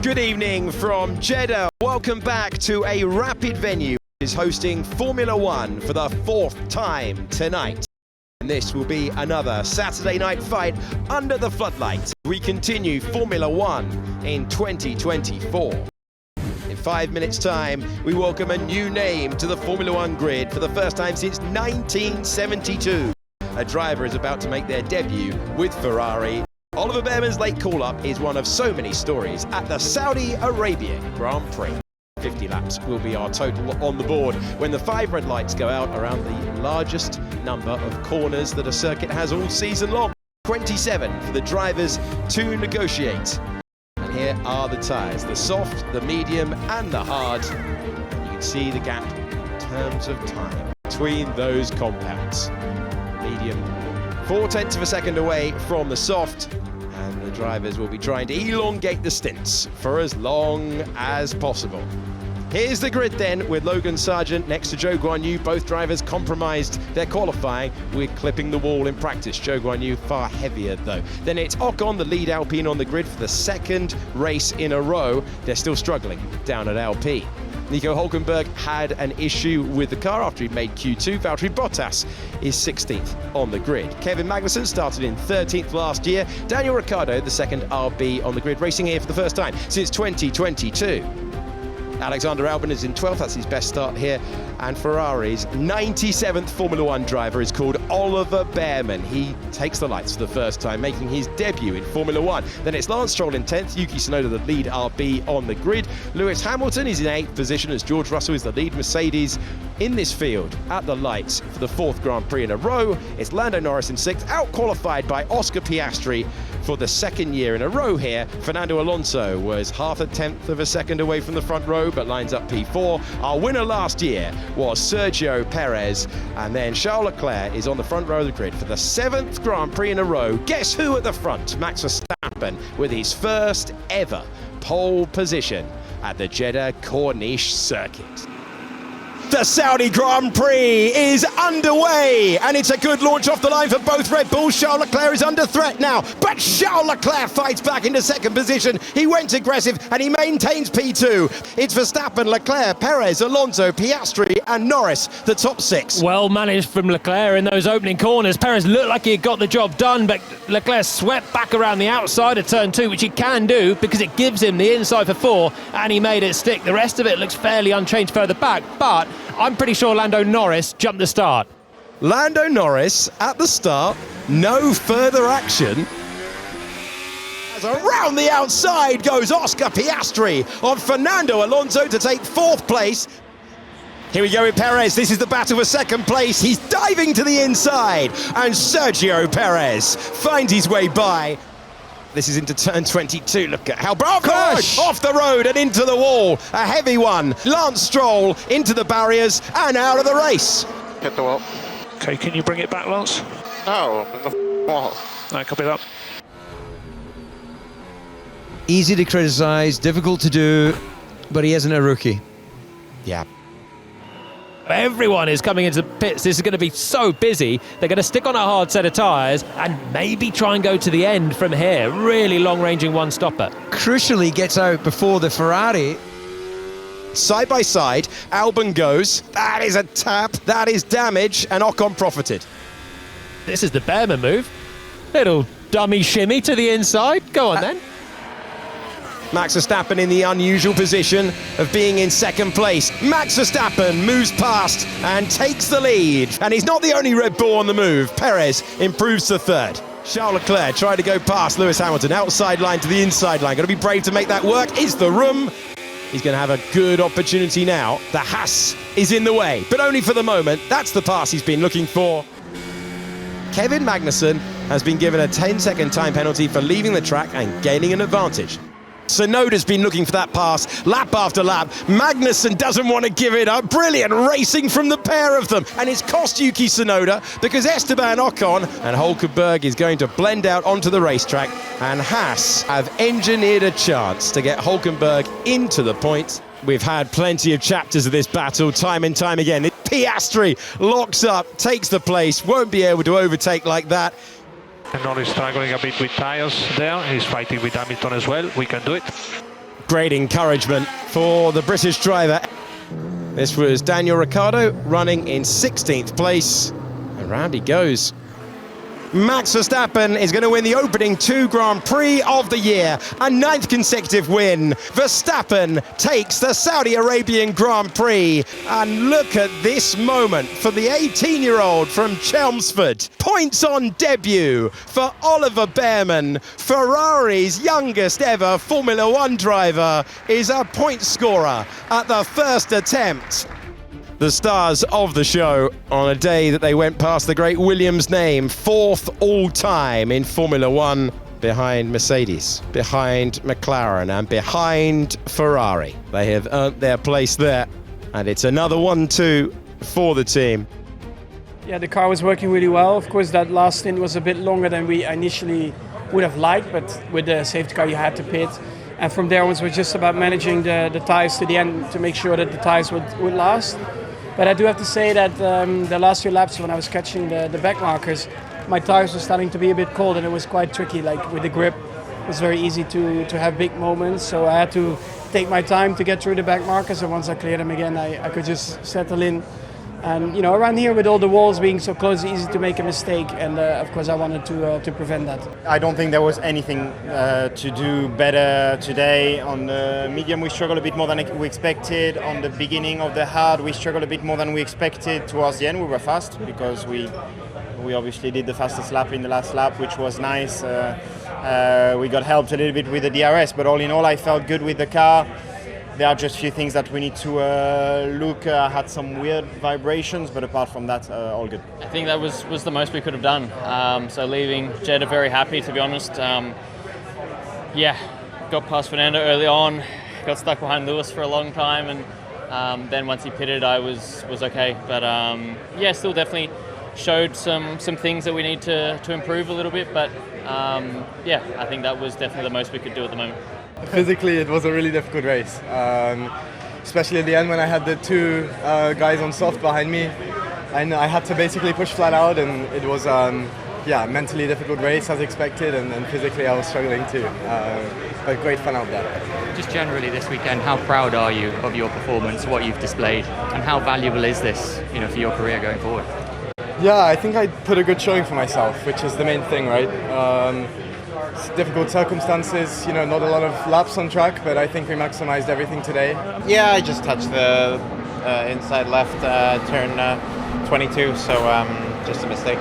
Good evening from Jeddah. Welcome back to a rapid venue is hosting Formula One for the fourth time tonight. And this will be another Saturday night fight under the floodlights. We continue Formula One in 2024. In 5 minutes' time, we welcome a new name to the Formula One grid for the first time since 1972. A driver is about to make their debut with Ferrari. Oliver Behrman's late call-up is one of so many stories at the Saudi Arabian Grand Prix. 50 laps will be our total on the board when the 5 red lights go out around the largest number of corners that a circuit has all season long. 27 for the drivers to negotiate. And here are the tyres, the soft, the medium and the hard. You can see the gap in terms of time between those compounds. Medium 0.4 of a second away from the soft, and the drivers will be trying to elongate the stints for as long as possible. Here's the grid then, with Logan Sargent next to Zhou Guanyu. Both drivers compromised their qualifying with clipping the wall in practice. Zhou Guanyu far heavier though. Then it's Ocon, the lead Alpine, on the grid for the second race in a row. They're still struggling down at Alpine. Nico Hülkenberg had an issue with the car after he made Q2. Valtteri Bottas is 16th on the grid. Kevin Magnussen started in 13th last year. Daniel Ricciardo, the second RB on the grid, racing here for the first time since 2022. Alexander Albon is in 12th, that's his best start here. And Ferrari's 97th Formula One driver is called Oliver Behrman. He takes the lights for the first time, making his debut in Formula One. Then it's Lance Stroll in 10th, Yuki Tsunoda the lead RB on the grid. Lewis Hamilton is in 8th position as George Russell is the lead Mercedes in this field at the lights for the 4th Grand Prix in a row. It's Lando Norris in 6th, out-qualified by Oscar Piastri for the second year in a row here. Fernando Alonso was 0.5 of a second away from the front row, but lines up P4. Our winner last year was Sergio Perez, and then Charles Leclerc is on the front row of the grid for the 7th Grand Prix in a row. Guess who at the front? Max Verstappen with his first ever pole position at the Jeddah Corniche circuit. The Saudi Grand Prix is underway, and it's a good launch off the line for both Red Bulls. Charles Leclerc is under threat now, but Charles Leclerc fights back into second position. He went aggressive and he maintains P2. It's Verstappen, Leclerc, Perez, Alonso, Piastri and Norris, the top 6. Well managed from Leclerc in those opening corners. Perez looked like he had got the job done, but Leclerc swept back around the outside of turn 2, which he can do because it gives him the inside for 4, and he made it stick. The rest of it looks fairly unchanged further back, but I'm pretty sure Lando Norris jumped the start. Lando Norris at the start, no further action. As around the outside goes Oscar Piastri on Fernando Alonso to take 4th place. Here we go with Perez. This is the battle for second place. He's diving to the inside, and Sergio Perez finds his way by. This is into turn 22. Look at how Bravo off the road and into the wall. A heavy one. Lance Stroll into the barriers and out of the race. Hit the wall. Okay, can you bring it back, Lance? No, the wall. I copy that. Easy to criticise, difficult to do, but he isn't a rookie. Yeah. Everyone is coming into the pits. This is going to be so busy. They're going to stick on a hard set of tyres and maybe try and go to the end from here. Really long-ranging one-stopper. Crucially gets out before the Ferrari. Side by side, Albon goes. That is a tap. That is damage, and Ocon profited. This is the Behrman move. Little dummy shimmy to the inside. Go on then. Max Verstappen in the unusual position of being in second place. Max Verstappen moves past and takes the lead. And he's not the only Red Bull on the move. Perez improves to 3rd. Charles Leclerc tried to go past Lewis Hamilton. Outside line to the inside line. Going to be brave to make that work. Is the room. He's going to have a good opportunity now. The Haas is in the way, but only for the moment. That's the pass he's been looking for. Kevin Magnussen has been given a 10-second time penalty for leaving the track and gaining an advantage. Tsunoda's been looking for that pass lap after lap. Magnussen doesn't want to give it up. Brilliant racing from the pair of them. And it's cost Yuki Tsunoda because Esteban Ocon and Hülkenberg is going to blend out onto the racetrack. And Haas have engineered a chance to get Hülkenberg into the points. We've had plenty of chapters of this battle time and time again. Piastri locks up, takes the place, won't be able to overtake like that. And Norris struggling a bit with tyres there. He's fighting with Hamilton as well. We can do it. Great encouragement for the British driver. This was Daniel Ricciardo running in 16th place, and round he goes. Max Verstappen is going to win the opening 2 Grand Prix of the year, a 9th consecutive win. Verstappen takes the Saudi Arabian Grand Prix, and look at this moment for the 18-year-old from Chelmsford. Points on debut for Oliver Bearman. Ferrari's youngest ever Formula One driver is a point scorer at the first attempt. The stars of the show on a day that they went past the great Williams name, 4th all-time in Formula One, behind Mercedes, behind McLaren and behind Ferrari. They have earned their place there, and it's another 1-2 for the team. Yeah, the car was working really well. Of course, that last stint was a bit longer than we initially would have liked, but with the safety car you had to pit. And from there onwards, it was just about managing the tyres to the end to make sure that the tyres would last. But I do have to say that the last few laps when I was catching the back markers, my tyres were starting to be a bit cold and it was quite tricky. Like with the grip, it was very easy to have big moments. So I had to take my time to get through the back markers, and once I cleared them again, I could just settle in. And you know, around here with all the walls being so close, it's easy to make a mistake. And of course, I wanted to prevent that. I don't think there was anything to do better today. On the medium, we struggled a bit more than we expected. On the beginning of the hard, we struggled a bit more than we expected. Towards the end, we were fast because we obviously did the fastest lap in the last lap, which was nice. We got helped a little bit with the DRS, but all in all, I felt good with the car. There are just a few things that we need to look. Had some weird vibrations, but apart from that, all good. I think that was the most we could have done. So leaving Jeddah very happy, to be honest. Yeah, got past Fernando early on, got stuck behind Lewis for a long time, and then once he pitted, I was okay. But yeah, still definitely showed some things that we need to improve a little bit. But yeah, I think that was definitely the most we could do at the moment. Physically, it was a really difficult race, especially at the end when I had the 2 guys on soft behind me. And I had to basically push flat out, and it was yeah, mentally difficult race as expected, and physically I was struggling too. But great fun out there. Just generally this weekend, how proud are you of your performance, what you've displayed, and how valuable is this, you know, for your career going forward? Yeah, I think I put a good showing for myself, which is the main thing, right? It's difficult circumstances, you know, not a lot of laps on track, but I think we maximized everything today. Yeah, I just touched the inside left turn 22, so just a mistake.